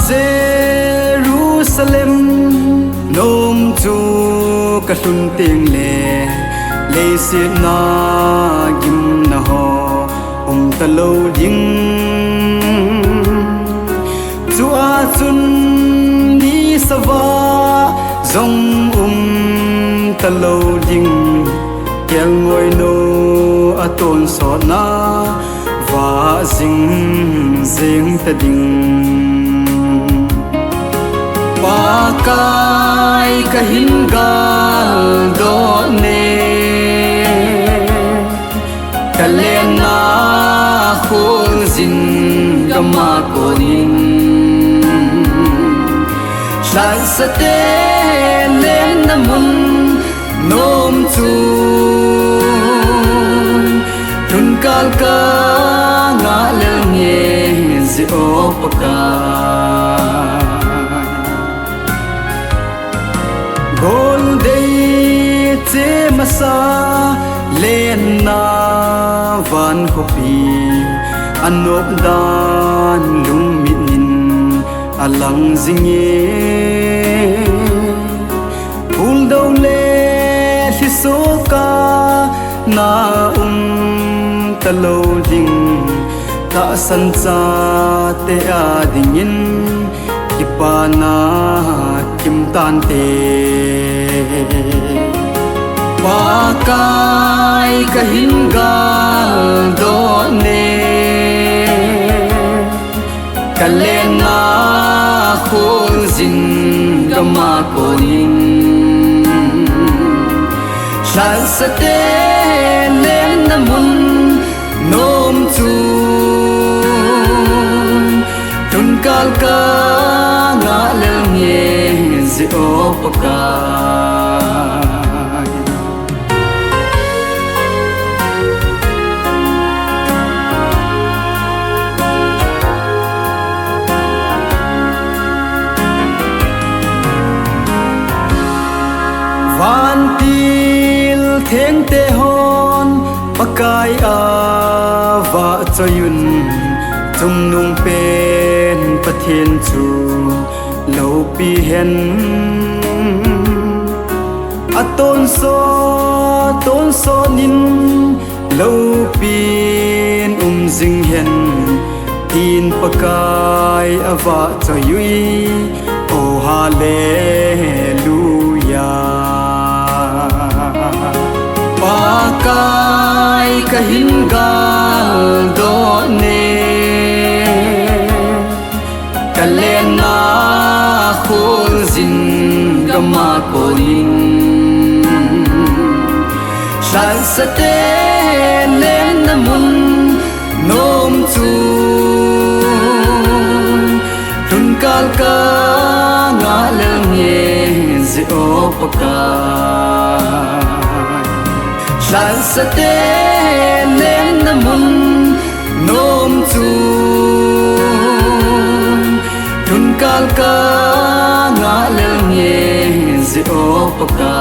Jerusalem nom chu ka hlun ting le si na gim na ho ta lo ding chu a chun ni sawa zong ta lo ding kel ngoi no aton so na wa zing ta ding pa kai ka hin gal do ne kalena khol zin gama ko nin san sa te len namun nom chu tun kal ka nga le nge zi opaka gol dei che masa len na van kopi anop dan lung minin alang zinge ul do le si soka na talo ding ta san cha te a dingin ipana kim tan te pa kai ka hin gal do ne kalena khol zin gama ko nin san sa te len namun nom chu tun kal ka nga le nge zi opaka van til theng te hon pakai a va choyun chung nung pen pathian chu lo pi hen aton so nin lo pin jing hen tin pakai ava choyui o hallelujah pakai ka hin gal do ne kalena khol zin gama ko nin san sa te len namun nom chu tun kal ka nga le nge zi opaka san sa te len namun nom chu tun kal ka nga le nge zi opaka